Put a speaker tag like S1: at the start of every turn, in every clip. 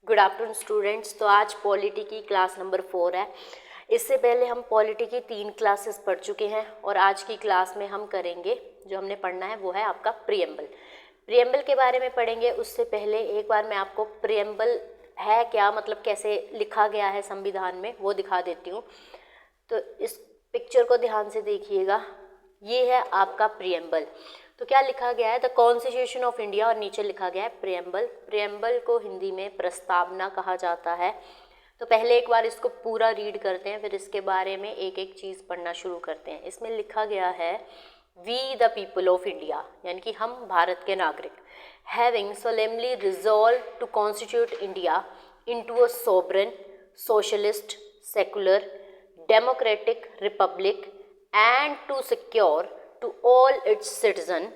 S1: Good afternoon students. तो आज polity की क्लास नंबर 4 है। इससे पहले हम पॉलिटी की 3 क्लासेस पढ़ चुके हैं और आज की क्लास में हम करेंगे, जो हमने पढ़ना है वो है आपका प्रियम्बल। प्रियम्बल के बारे में पढ़ेंगे। उससे पहले एक बार मैं आपको प्रियम्बल है क्या, मतलब कैसे लिखा गया है संविधान में, वो दिखा देती हूँ। तो इस पिक्चर को ध्यान से देखिएगा, ये है आपका प्रियम्बल। तो क्या लिखा गया है, द कॉन्स्टिट्यूशन ऑफ इंडिया, और नीचे लिखा गया है प्रियम्बल। प्रियम्बल को हिंदी में प्रस्तावना कहा जाता है। तो पहले एक बार इसको पूरा रीड करते हैं, फिर इसके बारे में एक एक चीज़ पढ़ना शुरू करते हैं। इसमें लिखा गया है, we the people of India, यानी कि हम भारत के नागरिक, having solemnly resolved to constitute India into a sovereign, socialist, secular, democratic republic and to secure to all its citizen,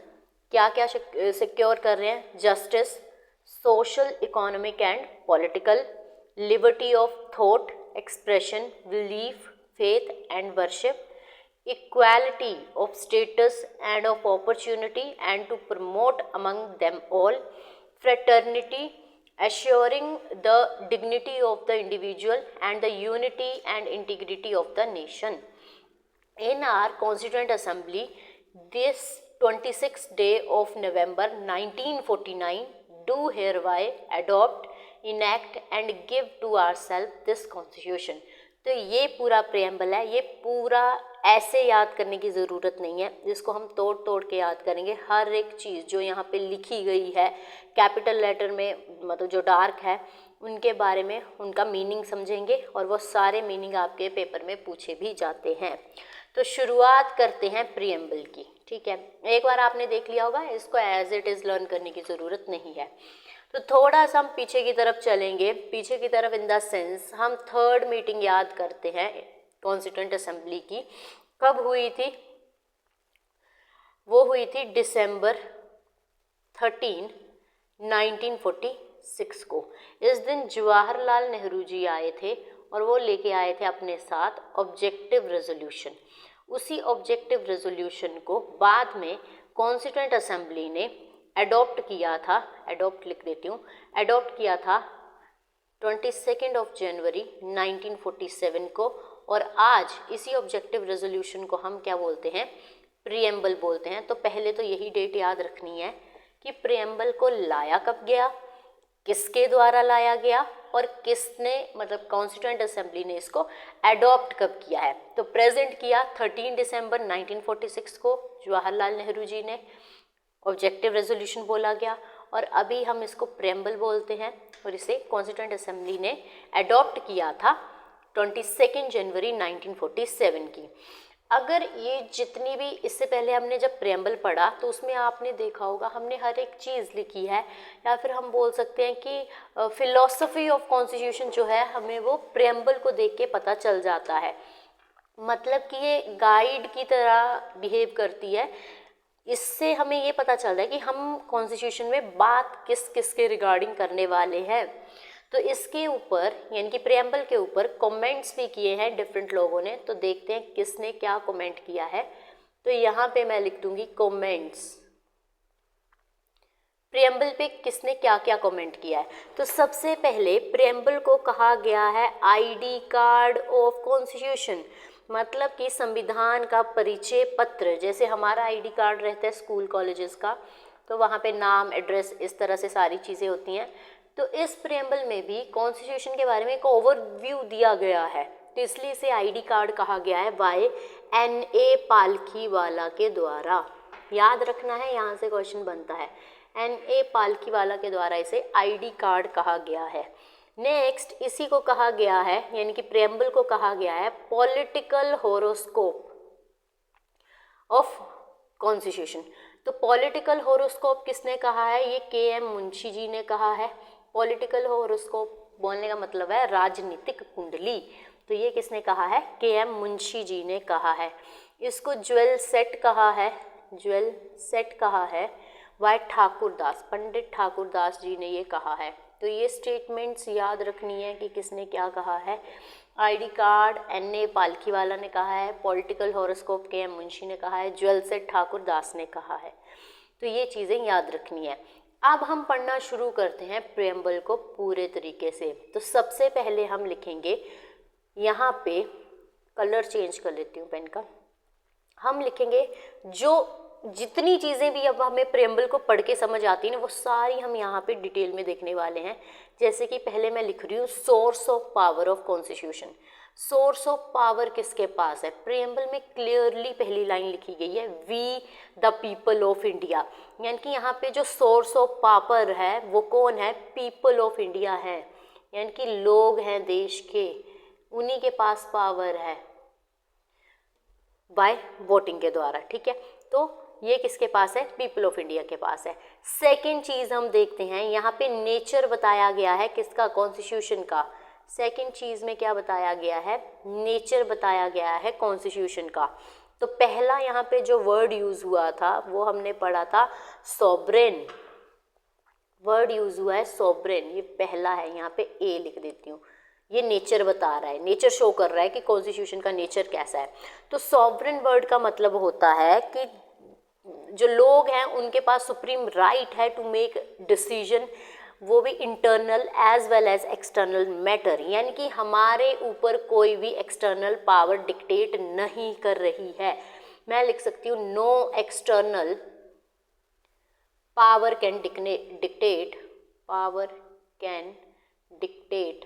S1: क्या क्या सिक्योर कर रहे हैं, justice, social, economic and political, liberty of thought, expression, belief, faith and worship, equality of status and of opportunity and to promote among them all fraternity, assuring the dignity of the individual and the unity and integrity of the nation. In our Constituent Assembly, this 26th day of November 1949, do hereby adopt, enact and give to ourselves this Constitution. तो ये पूरा preamble है। ये पूरा ऐसे याद करने की ज़रूरत नहीं है, जिसको हम तोड़ तोड़ के याद करेंगे। हर एक चीज़ जो यहाँ पे लिखी गई है कैपिटल लेटर में, मतलब जो डार्क है, उनके बारे में उनका मीनिंग समझेंगे, और वो सारे मीनिंग आपके पेपर में पूछे भी जाते हैं। तो शुरुआत करते हैं प्रियम्बल की, ठीक है। एक बार आपने देख लिया होगा, इसको एज इट इज़ लर्न करने की ज़रूरत नहीं है। तो थोड़ा सा हम पीछे की तरफ चलेंगे। पीछे की तरफ इन द सेंस हम 3rd मीटिंग याद करते हैं कॉन्स्टिट्यूएंट असेंबली की। कब हुई थी? वो हुई थी December 13, 1946 को। इस दिन जवाहरलाल नेहरू जी आए थे और वो लेके आए थे अपने साथ ऑब्जेक्टिव रेजोल्यूशन। उसी ऑब्जेक्टिव रेजोल्यूशन को बाद में कॉन्स्टिट्यूएंट असेंबली ने अडॉप्ट किया था, अडॉप्ट लिख देती हूँ, अडॉप्ट किया था 22 जनवरी 1947 को। और आज इसी ऑब्जेक्टिव रेजोल्यूशन को हम क्या बोलते हैं? प्रियम्बल बोलते हैं। तो पहले तो यही डेट याद रखनी है कि प्रियम्बल को लाया कब गया, किसके द्वारा लाया गया, और किसने, मतलब कॉन्स्टिट्यूएंट असेंबली ने इसको अडॉप्ट कब किया है। तो प्रेजेंट किया 13 दिसंबर 1946 को जवाहरलाल नेहरू जी ने, ऑब्जेक्टिव रेजोल्यूशन बोला गया, और अभी हम इसको प्रियम्बल बोलते हैं। और इसे कॉन्स्टिट्यूएंट असेंबली ने अडॉप्ट किया था 22 जनवरी 1947 की। अगर ये जितनी भी, इससे पहले हमने जब प्रियम्बल पढ़ा तो उसमें आपने देखा होगा हमने हर एक चीज़ लिखी है, या फिर हम बोल सकते हैं कि फिलॉसफी ऑफ कॉन्स्टिट्यूशन जो है, हमें वो प्रियम्बल को देख के पता चल जाता है। मतलब कि ये गाइड की तरह बिहेव करती है। इससे हमें ये पता चलता है कि हम कॉन्स्टिट्यूशन में बात किस किस के रिगार्डिंग करने वाले हैं। तो इसके ऊपर, यानी कि प्रियम्बल के ऊपर कमेंट्स भी किए हैं डिफरेंट लोगों ने। तो देखते हैं किसने क्या कमेंट किया है। तो यहाँ पे मैं लिख दूंगी कमेंट्स, प्रियम्बल पे किसने क्या क्या कमेंट किया है। तो सबसे पहले प्रियम्बल को कहा गया है आईडी कार्ड ऑफ कॉन्स्टिट्यूशन, मतलब कि संविधान का परिचय पत्र। जैसे हमारा आईडी कार्ड रहता है स्कूल कॉलेजेस का, तो वहाँ पे नाम, एड्रेस, इस तरह से सारी चीज़ें होती हैं। तो इस प्रियम्बल में भी कॉन्स्टिट्यूशन के बारे में एक ओवरव्यू दिया गया है, तो इसलिए इसे आईडी कार्ड कहा गया है बाय N.A. पालखीवाला के द्वारा। याद रखना है, यहाँ से क्वेश्चन बनता है। N.A. पालखीवाला के द्वारा इसे आईडी कार्ड कहा गया है। नेक्स्ट इसी को कहा गया है, यानी कि प्रियम्बल को कहा गया है पॉलिटिकल होरोस्कोप ऑफ कॉन्स्टिट्यूशन। तो पॉलिटिकल होरोस्कोप किसने कहा है? ये K.M. मुंशी जी ने कहा है। पॉलिटिकल होरोस्कोप बोलने का मतलब है राजनीतिक कुंडली। तो ये किसने कहा है? K.M. मुंशी जी ने कहा है। इसको ज्वेल सेट कहा है, ज्वेल सेट कहा है वाय ठाकुरदास, पंडित ठाकुरदास जी ने ये कहा है। तो ये स्टेटमेंट्स याद रखनी है कि किसने क्या कहा है। ID card N.A. पालखीवाला ने कहा है, पॉलिटिकल हॉरोस्कोप K.M. मुंशी ने कहा है, ज्वेल सेट ठाकुरदास ने कहा है। तो ये चीज़ें याद रखनी है। अब हम पढ़ना शुरू करते हैं प्रियम्बल को पूरे तरीके से। तो सबसे पहले हम लिखेंगे, यहाँ पे कलर चेंज कर लेती हूँ पेन का। हम लिखेंगे जो जितनी चीज़ें भी अब हमें प्रियम्बल को पढ़ के समझ आती है ना, वो सारी हम यहाँ पे डिटेल में देखने वाले हैं। जैसे कि पहले मैं लिख रही हूँ source of power of constitution. Source of power किसके पास है? प्रियम्बल में क्लियरली पहली लाइन लिखी गई है, we the people of India, यानी कि यहाँ पे जो सोर्स ऑफ पावर है वो कौन है? पीपल ऑफ इंडिया है, यानी कि लोग हैं देश के, उन्हीं के पास पावर है बाय वोटिंग के द्वारा। ठीक है, तो ये किसके पास है? पीपल ऑफ इंडिया के पास है। सेकंड चीज़ हम देखते हैं, यहाँ पे नेचर बताया गया है किसका? कॉन्स्टिट्यूशन का। सेकंड चीज़ में क्या बताया गया है? नेचर बताया गया है कॉन्स्टिट्यूशन का। तो पहला यहाँ पे जो वर्ड यूज़ हुआ था वो हमने पढ़ा था सॉवरेन। वर्ड यूज़ हुआ है सॉवरेन, ये पहला है, यहाँ पे ए लिख देती हूँ। ये नेचर बता रहा है, नेचर शो कर रहा है कि कॉन्स्टिट्यूशन का नेचर कैसा है। तो सॉवरेन वर्ड का मतलब होता है कि जो लोग हैं उनके पास सुप्रीम राइट है टू मेक डिसीजन, वो भी internal as well as external matter, यानी कि हमारे ऊपर कोई भी एक्सटर्नल पावर डिक्टेट नहीं कर रही है। मैं लिख सकती हूँ no external power can dictate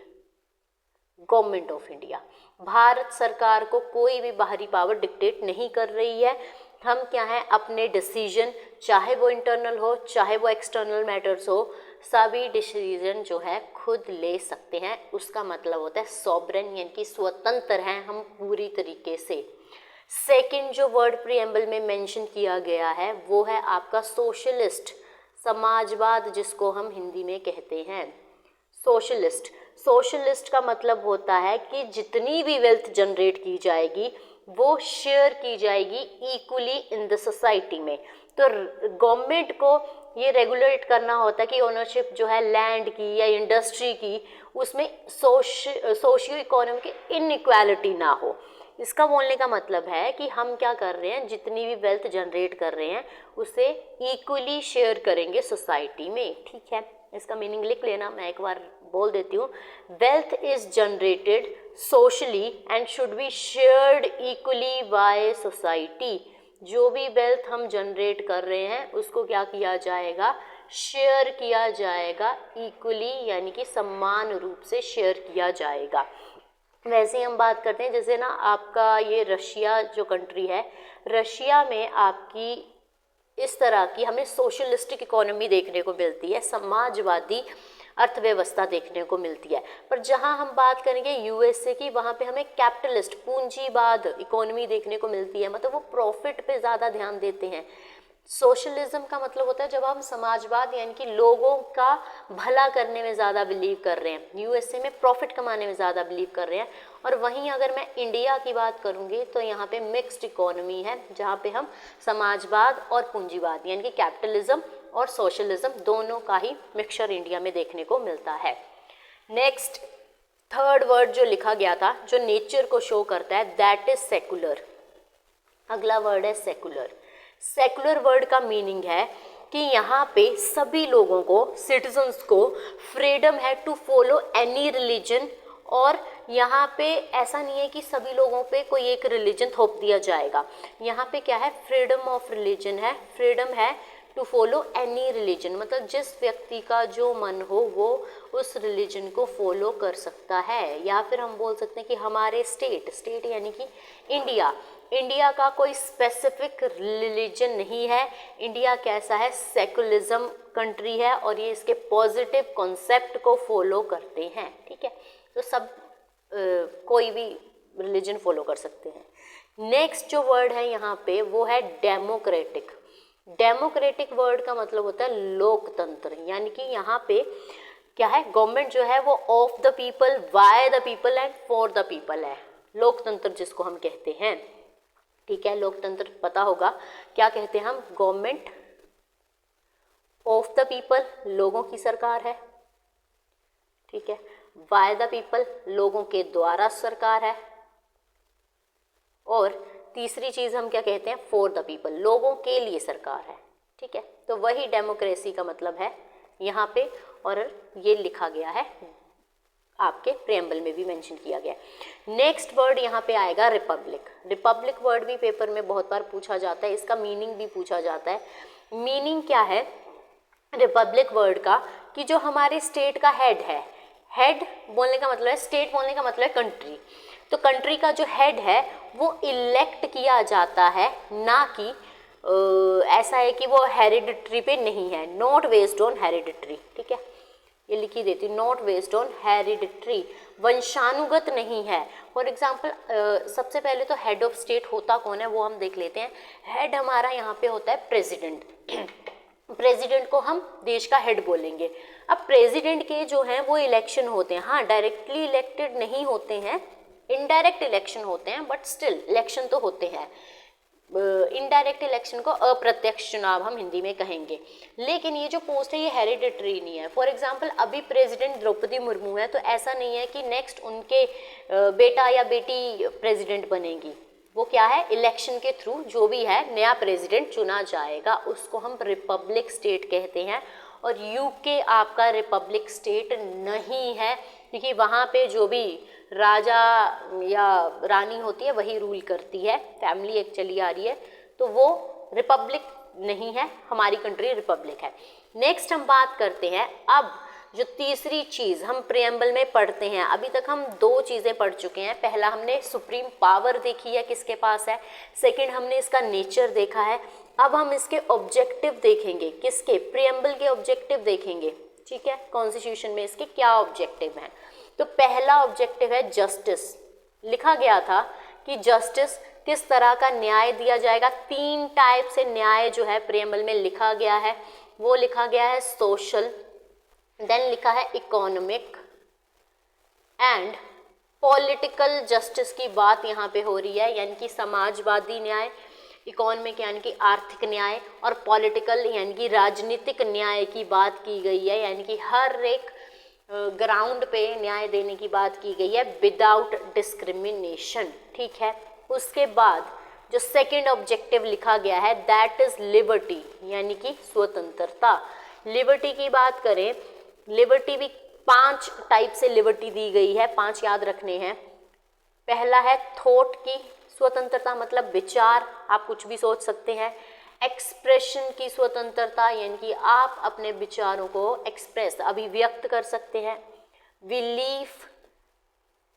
S1: government of India. Bharat सरकार को कोई भी बाहरी पावर डिक्टेट नहीं कर रही है। हम क्या है, अपने डिसीजन, चाहे वो इंटरनल हो चाहे वो एक्सटर्नल मैटर्स हो, सभी डिसीजन जो है खुद ले सकते हैं। उसका मतलब होता है सॉवरेन, यानी कि स्वतंत्र हैं हम पूरी तरीके से। सेकंड जो वर्ड प्रियम्बल में मेंशन किया गया है वो है आपका सोशलिस्ट, समाजवाद जिसको हम हिंदी में कहते हैं सोशलिस्ट। सोशलिस्ट का मतलब होता है कि जितनी भी वेल्थ जनरेट की जाएगी वो शेयर की जाएगी इक्वली इन द सोसाइटी में। तो गवर्नमेंट को ये रेगुलेट करना होता है कि ओनरशिप जो है लैंड की या इंडस्ट्री की, उसमें सोशियो इकोनॉमिक इनइक्वालिटी ना हो। इसका बोलने का मतलब है कि हम क्या कर रहे हैं, जितनी भी वेल्थ जनरेट कर रहे हैं उसे इक्वली शेयर करेंगे सोसाइटी में। ठीक है, इसका मीनिंग लिख लेना, मैं एक बार बोल देती हूँ। Wealth is generated socially and should be shared equally by society. जो भी वेल्थ हम जनरेट कर रहे हैं उसको क्या किया जाएगा? शेयर किया जाएगा इक्वली, यानी कि समान रूप से शेयर किया जाएगा। वैसे ही हम बात करते हैं, जैसे ना आपका ये रशिया जो कंट्री है, रशिया में आपकी इस तरह की हमें सोशलिस्टिक इकोनॉमी देखने को मिलती है, समाजवादी अर्थव्यवस्था देखने को मिलती है। पर जहां हम बात करेंगे यूएसए की, वहां पे हमें कैपिटलिस्ट पूंजीवाद इकोनॉमी देखने को मिलती है, मतलब वो प्रॉफिट पे ज़्यादा ध्यान देते हैं। सोशलिज्म का मतलब होता है जब हम समाजवाद यानी कि लोगों का भला करने में ज़्यादा बिलीव कर रहे हैं, यूएसए में प्रॉफिट कमाने में ज़्यादा बिलीव कर रहे हैं। और वहीं अगर मैं इंडिया की बात करूँगी तो यहाँ पे मिक्स्ड इकोनॉमी है, जहाँ पे हम समाजवाद और पूंजीवाद यानी कि कैपिटलिज्म और सोशलिज्म दोनों का ही मिक्सचर इंडिया में देखने को मिलता है। नेक्स्ट थर्ड वर्ड जो लिखा गया था जो नेचर को शो करता है, दैट इज सेकुलर। अगला वर्ड है सेकुलर। सेकुलर वर्ड का मीनिंग है कि यहाँ पे सभी लोगों को, सिटीजन्स को फ्रीडम है टू फॉलो एनी रिलीजन। और यहाँ पे ऐसा नहीं है कि सभी लोगों पे कोई एक रिलीजन थोप दिया जाएगा। यहाँ पे क्या है, फ्रीडम ऑफ रिलीजन है, फ्रीडम है टू फॉलो एनी रिलीजन, मतलब जिस व्यक्ति का जो मन हो वो उस रिलीजन को फॉलो कर सकता है। या फिर हम बोल सकते हैं कि हमारे स्टेट यानी कि इंडिया का कोई स्पेसिफिक रिलीजन नहीं है। इंडिया कैसा है, सेकुलरिज्म कंट्री है और ये इसके पॉजिटिव कॉन्सेप्ट को फॉलो करते हैं। ठीक है, तो सब कोई भी रिलीजन फॉलो कर सकते हैं। नेक्स्ट जो वर्ड है यहाँ पे वो है डेमोक्रेटिक। डेमोक्रेटिक वर्ड का मतलब होता है लोकतंत्र, यानी कि यहाँ पे क्या है, गवर्नमेंट जो है वो of the people, by the people and for the people है, लोकतंत्र जिसको हम कहते हैं। ठीक है, लोकतंत्र पता होगा क्या कहते हैं हम, गवर्नमेंट ऑफ द पीपल, लोगों की सरकार है। ठीक है, बाय द पीपल, लोगों के द्वारा सरकार है। और तीसरी चीज हम क्या कहते हैं, फॉर द पीपल, लोगों के लिए सरकार है। ठीक है, तो वही डेमोक्रेसी का मतलब है यहाँ पे, और ये लिखा गया है आपके प्रेम्बल में भी मेंशन किया गया है। नेक्स्ट वर्ड यहाँ पे आएगा रिपब्लिक। रिपब्लिक वर्ड भी पेपर में बहुत बार पूछा जाता है, इसका मीनिंग भी पूछा जाता है। मीनिंग क्या है रिपब्लिक वर्ड का, कि जो हमारे स्टेट का हेड है, हेड बोलने का मतलब है, स्टेट बोलने का मतलब है कंट्री, तो कंट्री का जो हेड है वो इलेक्ट किया जाता है, ना कि ऐसा है कि वो हेरिडिटरी पे नहीं है, नॉट बेस्ड ऑन हेरिडिटरी। ठीक है, ये लिखी देती, नॉट बेस्ड ऑन हेरिडिटरी, वंशानुगत नहीं है। फॉर एग्जाम्पल सबसे पहले तो हेड ऑफ स्टेट होता कौन है वो हम देख लेते हैं। हेड हमारा यहाँ पे होता है प्रेसिडेंट। प्रेसिडेंट को हम देश का हेड बोलेंगे। अब प्रेसिडेंट के जो हैं वो इलेक्शन होते हैं, हाँ डायरेक्टली इलेक्टेड नहीं होते हैं, इनडायरेक्ट इलेक्शन होते हैं, बट स्टिल इलेक्शन तो होते हैं। इनडायरेक्ट इलेक्शन को अप्रत्यक्ष चुनाव हम हिंदी में कहेंगे। लेकिन ये जो पोस्ट है ये हेरिडिटरी नहीं है। फॉर एग्जांपल अभी प्रेसिडेंट द्रौपदी मुर्मू है, तो ऐसा नहीं है कि नेक्स्ट उनके बेटा या बेटी प्रेसिडेंट बनेगी। वो क्या है, इलेक्शन के थ्रू जो भी है नया प्रेसिडेंट चुना जाएगा, उसको हम रिपब्लिक स्टेट कहते हैं। और यूके आपका रिपब्लिक स्टेट नहीं है, क्योंकि वहाँ पे जो भी राजा या रानी होती है वही रूल करती है, फैमिली एक चली आ रही है, तो वो रिपब्लिक नहीं है, हमारी कंट्री रिपब्लिक है। नेक्स्ट हम बात करते हैं अब जो तीसरी चीज़ हम प्रियम्बल में पढ़ते हैं। अभी तक हम दो चीज़ें पढ़ चुके हैं। पहला हमने सुप्रीम पावर देखी है किसके पास है, सेकंड हमने इसका नेचर देखा है। अब हम इसके ऑब्जेक्टिव देखेंगे, किसके, प्रियम्बल के ऑब्जेक्टिव देखेंगे। ठीक है, कॉन्स्टिट्यूशन में इसके क्या ऑब्जेक्टिव हैं। तो पहला ऑब्जेक्टिव है जस्टिस। लिखा गया था कि जस्टिस किस तरह का न्याय दिया जाएगा। 3 टाइप से न्याय जो है प्रियम्बल में लिखा गया है। वो लिखा गया है सोशल, देन लिखा है इकोनॉमिक एंड पॉलिटिकल जस्टिस की बात यहाँ पे हो रही है, यानी कि समाजवादी न्याय, इकोनॉमिक यानी कि आर्थिक न्याय, और पॉलिटिकल यानी कि राजनीतिक न्याय की बात की गई है, यानी कि हर एक ग्राउंड पे न्याय देने की बात की गई है विदाउट डिस्क्रिमिनेशन। ठीक है, उसके बाद जो सेकंड ऑब्जेक्टिव लिखा गया है दैट इज लिबर्टी, यानी कि स्वतंत्रता। लिबर्टी की बात करें, लिबर्टी भी 5 टाइप से लिबर्टी दी गई है, 5 याद रखने हैं। पहला है थॉट की स्वतंत्रता, मतलब विचार, आप कुछ भी सोच सकते हैं। एक्सप्रेशन की स्वतंत्रता, यानी कि आप अपने विचारों को एक्सप्रेस, अभिव्यक्त कर सकते हैं। बिलीफ,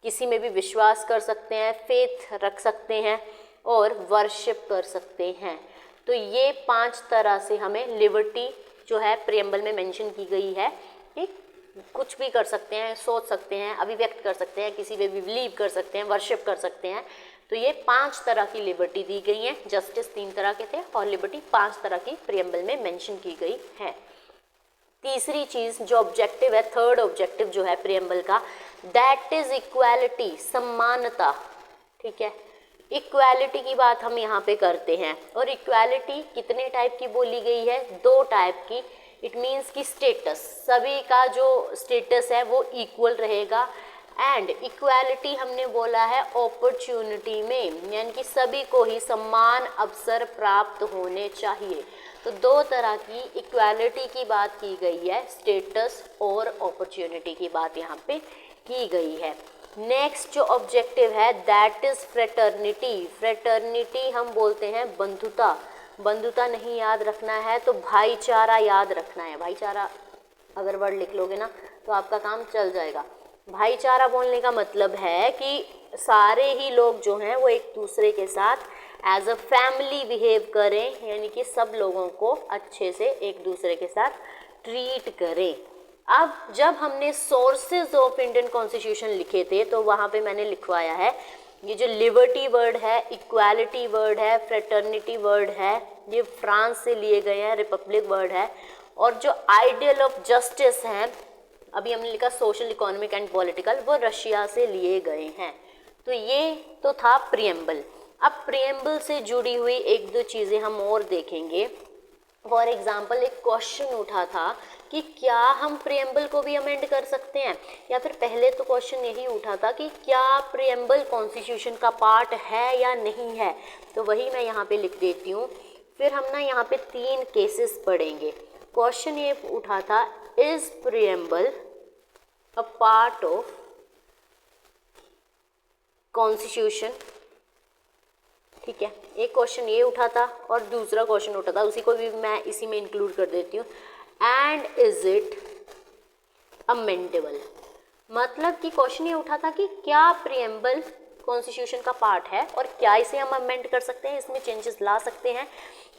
S1: किसी में भी विश्वास कर सकते हैं, फेथ रख सकते हैं, और वर्शिप कर सकते हैं। तो ये 5 तरह से हमें लिबर्टी जो है प्रियम्बल में मेंशन की गई है कि कुछ भी कर सकते हैं, सोच सकते हैं, अभिव्यक्त कर सकते हैं, किसी में भी बिलीव कर सकते हैं, वर्शिप कर सकते हैं। तो ये 5 तरह की लिबर्टी दी गई है। जस्टिस 3 तरह के थे और लिबर्टी 5 तरह की प्रियम्बल में मेंशन की गई है। तीसरी चीज़ जो ऑब्जेक्टिव है, थर्ड ऑब्जेक्टिव जो है प्रियम्बल का, दैट इज इक्वालिटी, समानता। ठीक है, इक्वालिटी की बात हम यहाँ पे करते हैं। और इक्वालिटी कितने टाइप की बोली गई है, 2 टाइप की। इट मीन्स कि स्टेटस, सभी का जो स्टेटस है वो इक्वल रहेगा। एंड इक्वालिटी हमने बोला है अपॉर्चुनिटी में, यानी कि सभी को ही समान अवसर प्राप्त होने चाहिए। तो 2 तरह की इक्वालिटी की बात की गई है, स्टेटस और अपॉर्चुनिटी की बात यहाँ पे की गई है। नेक्स्ट जो ऑब्जेक्टिव है दैट इज फ्रेटर्निटी। फ्रेटर्निटी हम बोलते हैं बंधुता। बंधुता नहीं याद रखना है तो भाईचारा याद रखना है। भाईचारा अगर वर्ड लिख लोगे ना तो आपका काम चल जाएगा। भाईचारा बोलने का मतलब है कि सारे ही लोग जो हैं वो एक दूसरे के साथ एज अ फैमिली बिहेव करें, यानी कि सब लोगों को अच्छे से एक दूसरे के साथ ट्रीट करें। अब जब हमने सोर्सेज ऑफ इंडियन कॉन्स्टिट्यूशन लिखे थे तो वहाँ पे मैंने लिखवाया है ये जो लिबर्टी वर्ड है, इक्वालिटी वर्ड है, फ्रेटर्निटी वर्ड है, ये फ्रांस से लिए गए हैं, रिपब्लिक वर्ड है। और जो आइडियल ऑफ जस्टिस हैं, अभी हमने लिखा सोशल, इकोनॉमिक एंड पॉलिटिकल, वो रशिया से लिए गए हैं। तो ये तो था प्रियम्बल। अब प्रियम्बल से जुड़ी हुई 1-2 चीज़ें हम और देखेंगे। फॉर एग्जाम्पल एक क्वेश्चन उठा था कि क्या हम प्रियम्बल को भी अमेंड कर सकते हैं, या फिर पहले तो क्वेश्चन यही उठा था कि क्या प्रियम्बल कॉन्स्टिट्यूशन का पार्ट है या नहीं है। तो वही मैं यहाँ पे लिख देती हूँ। फिर हम ना यहाँ पे 3 केसेस पढ़ेंगे। क्वेश्चन ये उठा था is preamble a part of constitution. ठीक है, एक क्वेश्चन ये उठा था और दूसरा क्वेश्चन उठा था, उसी को भी मैं इसी में इंक्लूड कर देती हूँ। एंड इज इट अमेंडेबल, मतलब कि क्वेश्चन ये उठा था कि क्या प्रियम्बल कॉन्स्टिट्यूशन का पार्ट है और क्या इसे हम अमेंड कर सकते हैं, इसमें चेंजेस ला सकते हैं।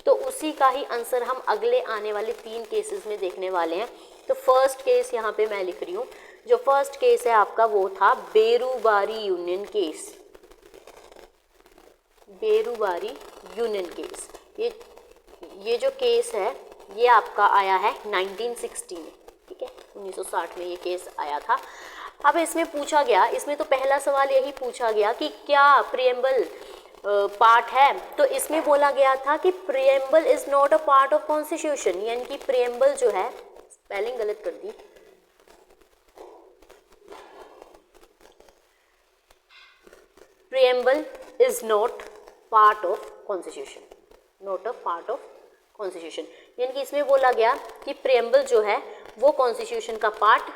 S1: तो उसी का ही आंसर हम अगले आने वाले 3 केसेस में देखने वाले हैं। तो फर्स्ट केस यहाँ पे मैं लिख रही हूँ, जो फर्स्ट केस है आपका वो था Berubari union case. Berubari union case, ये जो केस है ये आपका आया है 1960 में। ठीक है, 1960 में ये केस आया था। अब इसमें पूछा गया, इसमें तो पहला सवाल यही पूछा गया कि क्या प्रियम्बल पार्ट है, तो इसमें बोला गया था कि preamble is not a part of constitution, यानी कि प्रियम्बल जो है, स्पेलिंग गलत कर दी, preamble is not part of constitution, not a part of constitution, यानी कि इसमें बोला गया कि प्रियम्बल जो है वो कॉन्स्टिट्यूशन का पार्ट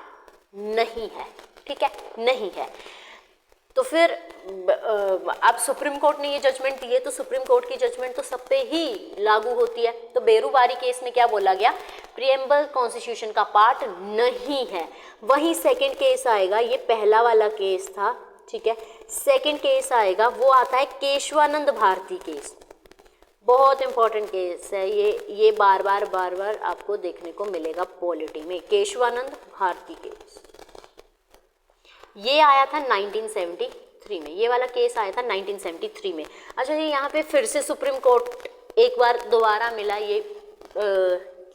S1: नहीं है। ठीक है, नहीं है। तो फिर अब सुप्रीम कोर्ट ने ये जजमेंट दी है, तो सुप्रीम कोर्ट की जजमेंट तो सब पे ही लागू होती है। तो बेरूबारी केस में क्या बोला गया, प्रियम्बल कॉन्स्टिट्यूशन का पार्ट नहीं है। वहीं सेकंड केस आएगा, ये पहला वाला केस था। ठीक है, सेकंड केस आएगा वो आता है केशवानंद भारती केस। बहुत इंपॉर्टेंट केस है ये बार बार आपको देखने को मिलेगा पॉलिटी में। केशवानंद भारती केस ये आया था 1973 में, ये वाला केस आया था 1973 में। अच्छा, ये यहाँ पे फिर से सुप्रीम कोर्ट एक बार दोबारा मिला ये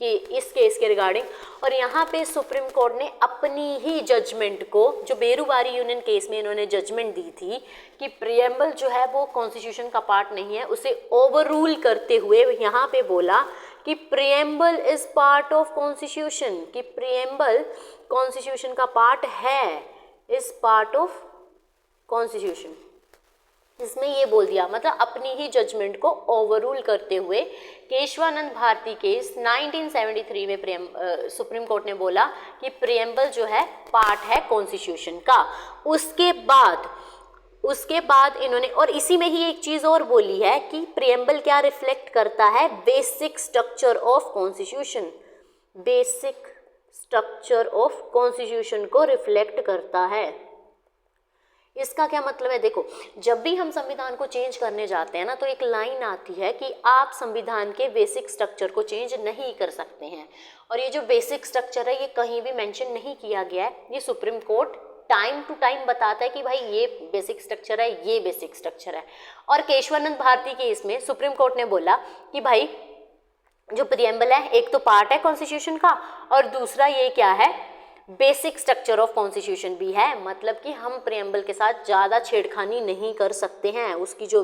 S1: कि इस केस के रिगार्डिंग, और यहाँ पे सुप्रीम कोर्ट ने अपनी ही जजमेंट को, जो बेरूबारी यूनियन केस में इन्होंने जजमेंट दी थी कि प्रियम्बल जो है वो कॉन्स्टिट्यूशन का पार्ट नहीं है, उसे ओवररूल करते हुए यहाँ पे बोला कि preamble is part of constitution, कि प्रियम्बल कॉन्स्टिट्यूशन का पार्ट है, इज पार्ट ऑफ कॉन्स्टिट्यूशन। इसमें ये बोल दिया, मतलब अपनी ही जजमेंट को ओवररूल करते हुए केशवानंद भारती केस 1973 में सुप्रीम कोर्ट ने बोला कि प्रियम्बल जो है पार्ट है कॉन्स्टिट्यूशन का। उसके बाद इन्होंने, और इसी में ही एक चीज और बोली है कि प्रियम्बल क्या रिफ्लेक्ट करता है, basic structure of constitution, basic structure of constitution को रिफ्लेक्ट करता है। इसका क्या मतलब है, देखो जब भी हम संविधान को चेंज करने जाते हैं ना, तो एक लाइन आती है कि आप संविधान के बेसिक स्ट्रक्चर को चेंज नहीं कर सकते हैं, और ये जो बेसिक स्ट्रक्चर है ये कहीं भी मेंशन नहीं किया गया है। ये supreme court time to time बताता है कि भाई ये बेसिक स्ट्रक्चर है, ये बेसिक स्ट्रक्चर है। और केशवानंद भारती केस में सुप्रीम कोर्ट ने बोला कि भाई जो प्रियम्बल है एक तो पार्ट है कॉन्स्टिट्यूशन का, और दूसरा ये क्या है, बेसिक स्ट्रक्चर ऑफ कॉन्स्टिट्यूशन भी है। मतलब कि हम प्रियम्बल के साथ ज़्यादा छेड़खानी नहीं कर सकते हैं, उसकी जो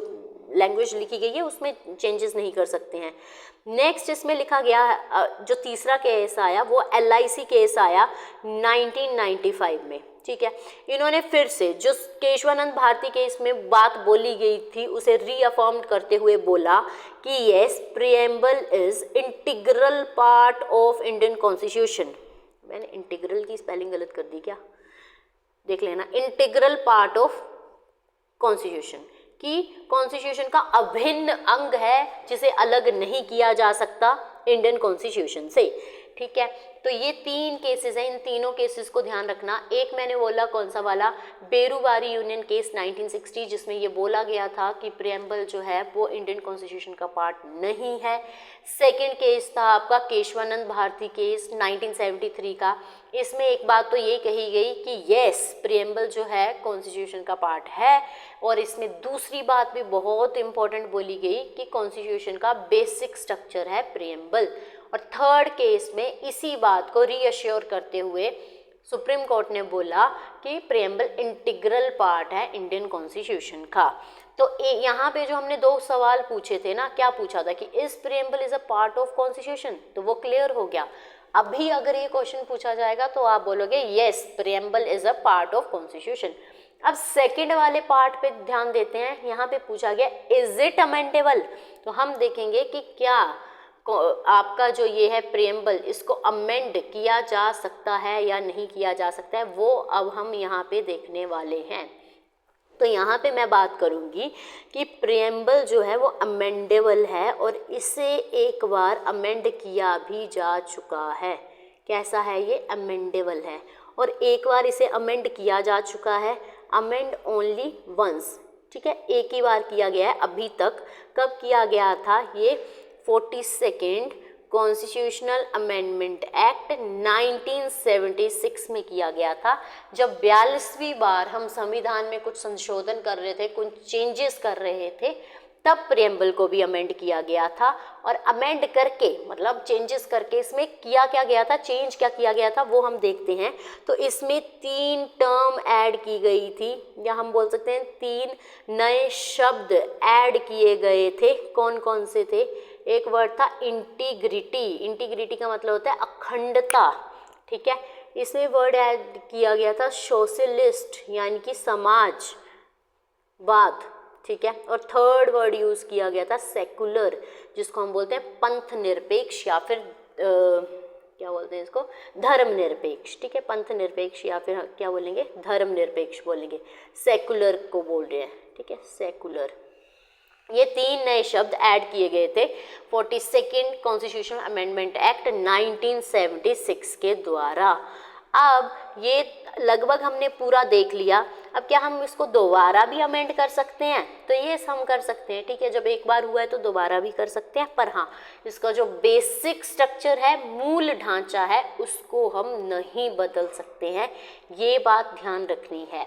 S1: लैंग्वेज लिखी गई है उसमें चेंजेस नहीं कर सकते हैं। नेक्स्ट इसमें लिखा गया, जो तीसरा केस आया वो LIC केस आया 1995 में। ठीक है, इन्होंने फिर से जो केशवानंद भारती केस में बात बोली गई थी उसे रीअफर्म करते हुए बोला कि yes, preamble is integral part of Indian constitution. मैंने इंटीग्रल की स्पेलिंग गलत कर दी क्या, देख लेना। इंटीग्रल पार्ट ऑफ कॉन्स्टिट्यूशन, कि कॉन्स्टिट्यूशन का अभिन्न अंग है जिसे अलग नहीं किया जा सकता इंडियन कॉन्स्टिट्यूशन से। ठीक है, तो ये 3 केसेस हैं, इन तीनों केसेस को ध्यान रखना। एक मैंने बोला कौन सा वाला, बेरूबारी यूनियन केस 1960, जिसमें ये बोला गया था कि प्रियम्बल जो है वो इंडियन कॉन्स्टिट्यूशन का पार्ट नहीं है। सेकंड केस था आपका केशवानंद भारती केस 1973 का। इसमें एक बात तो ये कही गई कि यस, प्रियम्बल जो है कॉन्स्टिट्यूशन का पार्ट है, और इसमें दूसरी बात भी बहुत इंपॉर्टेंट बोली गई कि कॉन्स्टिट्यूशन का बेसिक स्ट्रक्चर है प्रियम्बल। और थर्ड केस में इसी बात को रीअश्योर करते हुए सुप्रीम कोर्ट ने बोला कि प्रियम्बल इंटीग्रल पार्ट है इंडियन कॉन्स्टिट्यूशन का। तो यहाँ पे जो हमने 2 सवाल पूछे थे ना, क्या पूछा था कि is preamble is a part of constitution, तो वो क्लियर हो गया। अभी अगर ये क्वेश्चन पूछा जाएगा तो आप बोलोगे yes, preamble is a part of constitution. अब सेकंड वाले पार्ट पे ध्यान देते हैं। यहाँ पे पूछा गया इज इट अमेंडेबल, तो हम देखेंगे कि क्या आपका जो ये है प्रियम्बल, इसको अमेंड किया जा सकता है या नहीं किया जा सकता है, वो अब हम यहाँ पे देखने वाले हैं। तो यहाँ पे मैं बात करूँगी कि प्रियम्बल जो है वो अमेंडेबल है और इसे एक बार अमेंड किया भी जा चुका है। कैसा है ये? अमेंडेबल है और एक बार इसे अमेंड किया जा चुका है, अमेंड ओनली वंस, ठीक है, एक ही बार किया गया है अभी तक। कब किया गया था? ये 42nd कॉन्स्टिट्यूशनल अमेंडमेंट एक्ट 1976 में किया गया था, जब 42वीं बार हम संविधान में कुछ संशोधन कर रहे थे, कुछ चेंजेस कर रहे थे, तब प्रियम्बल को भी अमेंड किया गया था। और अमेंड करके मतलब चेंजेस करके इसमें किया क्या गया था, चेंज क्या किया गया था, वो हम देखते हैं। तो इसमें 3 टर्म ऐड की गई थी, या हम बोल सकते हैं 3 नए शब्द ऐड किए गए थे। कौन कौन से थे? एक वर्ड था इंटीग्रिटी, इंटीग्रिटी का मतलब होता है अखंडता, ठीक है। इसमें वर्ड ऐड किया गया था सोशलिस्ट, यानी कि समाजवाद, ठीक है। और थर्ड वर्ड यूज़ किया गया था सेकुलर, जिसको हम बोलते हैं पंथ निरपेक्ष, या फिर क्या बोलते हैं इसको, धर्म निरपेक्ष, ठीक है। पंथ निरपेक्ष या फिर क्या बोलेंगे, धर्म निरपेक्ष बोलेंगे, सेकुलर को बोल रहे हैं, ठीक है, सेकुलर। ये 3 नए शब्द ऐड किए गए थे 42nd कॉन्स्टिट्यूशनल अमेंडमेंट एक्ट 1976 के द्वारा। अब ये लगभग हमने पूरा देख लिया। अब क्या हम इसको दोबारा भी अमेंड कर सकते हैं? तो ये हम कर सकते हैं, ठीक है। जब एक बार हुआ है तो दोबारा भी कर सकते हैं, पर हाँ, इसका जो बेसिक स्ट्रक्चर है, मूल ढांचा है, उसको हम नहीं बदल सकते हैं, ये बात ध्यान रखनी है।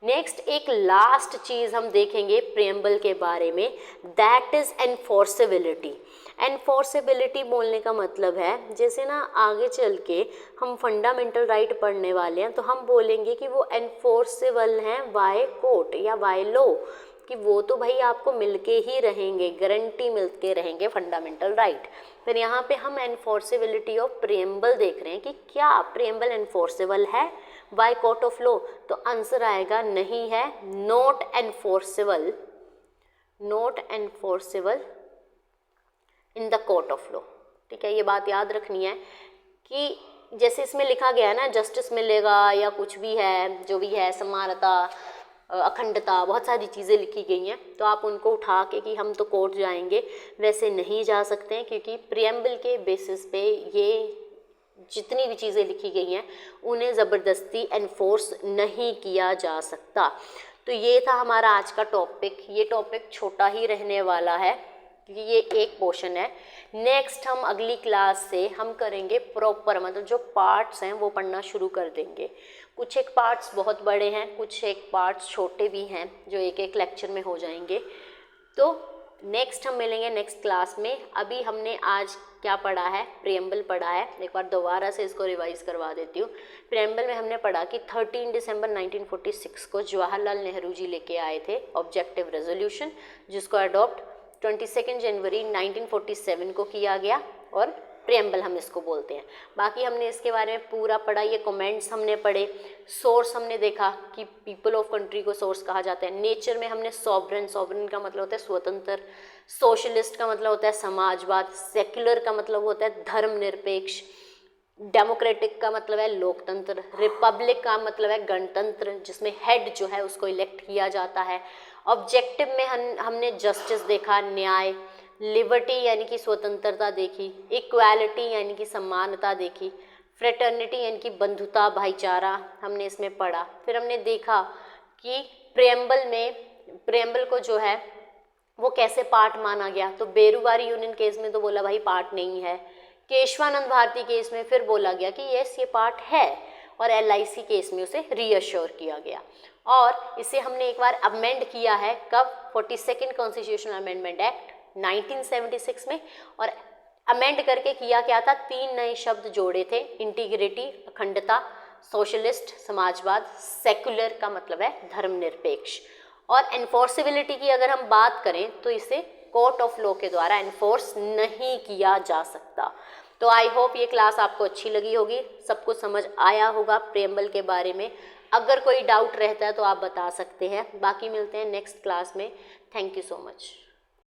S1: नेक्स्ट एक लास्ट चीज़ हम देखेंगे प्रियम्बल के बारे में, दैट इज़ एनफोर्सेबिलिटी। एनफोर्सेबिलिटी बोलने का मतलब है, जैसे ना आगे चल के हम फंडामेंटल राइट पढ़ने वाले हैं, तो हम बोलेंगे कि वो एनफोर्सेबल हैं बाय कोर्ट या बाय लॉ, कि वो तो भाई आपको मिलके ही रहेंगे, गारंटी मिलके रहेंगे फंडामेंटल राइट। फिर यहाँ पे हम एनफोर्सेबिलिटी ऑफ प्रियम्बल देख रहे हैं कि क्या प्रियम्बल एनफोर्सेबल है बाय कोर्ट ऑफ लॉ। तो आंसर आएगा नहीं है, not enforceable, not enforceable in the court of law, ठीक है। ये बात याद रखनी है कि जैसे इसमें लिखा गया है ना, जस्टिस मिलेगा या कुछ भी है, जो भी है, समानता, अखंडता, बहुत सारी चीज़ें लिखी गई हैं, तो आप उनको उठा के कि हम तो कोर्ट जाएंगे, वैसे नहीं जा सकते हैं, क्योंकि प्रियम्बल के बेसिस पे ये जितनी भी चीज़ें लिखी गई हैं उन्हें ज़बरदस्ती एनफोर्स नहीं किया जा सकता। तो ये था हमारा आज का टॉपिक। ये टॉपिक छोटा ही रहने वाला है क्योंकि ये एक पोर्शन है। नेक्स्ट हम अगली क्लास से हम करेंगे प्रॉपर, मतलब जो पार्ट्स हैं वो पढ़ना शुरू कर देंगे। कुछ एक पार्ट्स बहुत बड़े हैं, कुछ एक पार्ट्स छोटे भी हैं जो एक एक लेक्चर में हो जाएंगे। तो नेक्स्ट हम मिलेंगे नेक्स्ट क्लास में। अभी हमने आज क्या पढ़ा है, प्रियम्बल पढ़ा है। एक बार दोबारा से इसको रिवाइज करवा देती हूँ। प्रियम्बल में हमने पढ़ा कि 13 दिसंबर 1946 को जवाहरलाल नेहरू जी लेके आए थे ऑब्जेक्टिव रेजोल्यूशन, जिसको अडॉप्ट 22 जनवरी 1947 को किया गया, और प्रियम्बल हम इसको बोलते हैं। बाकी हमने इसके बारे में पूरा पढ़ा, ये कमेंट्स हमने पढ़े, सोर्स हमने देखा कि पीपल ऑफ कंट्री को सोर्स कहा जाता है। नेचर में हमने सॉवरेन, सॉवरेन का मतलब होता है स्वतंत्र, सोशलिस्ट का मतलब होता है समाजवाद, सेक्युलर का मतलब होता है धर्मनिरपेक्ष, डेमोक्रेटिक का मतलब है लोकतंत्र, रिपब्लिक का मतलब है गणतंत्र जिसमें हेड जो है उसको इलेक्ट किया जाता है। ऑब्जेक्टिव में हमने जस्टिस देखा, न्याय, लिबर्टी यानी कि स्वतंत्रता देखी, इक्वालिटी यानी कि समानता देखी, फ्रेटर्निटी यानी कि बंधुता, भाईचारा हमने इसमें पढ़ा। फिर हमने देखा कि प्रियम्बल को जो है वो कैसे पार्ट माना गया। तो बेरूवारी यूनियन केस में तो बोला भाई पार्ट नहीं है, केशवानंद भारती केस में फिर बोला गया कि यस ये पार्ट है, और LIC केस में उसे रीअश्योर किया गया। और इसे हमने एक बार अमेंड किया है, कब, 42nd कॉन्स्टिट्यूशनल अमेंडमेंट एक्ट 1976 में, और अमेंड करके किया क्या था, 3 नए शब्द जोड़े थे, इंटीग्रिटी अखंडता, सोशलिस्ट समाजवाद, सेकुलर का मतलब है धर्मनिरपेक्ष। और एनफोर्सेबिलिटी की अगर हम बात करें तो इसे कोर्ट ऑफ लॉ के द्वारा एनफोर्स नहीं किया जा सकता। तो आई होप ये क्लास आपको अच्छी लगी होगी, सब कुछ समझ आया होगा प्रियम्बल के बारे में। अगर कोई डाउट रहता है तो आप बता सकते हैं। बाकी मिलते हैं नेक्स्ट क्लास में। Thank you so much.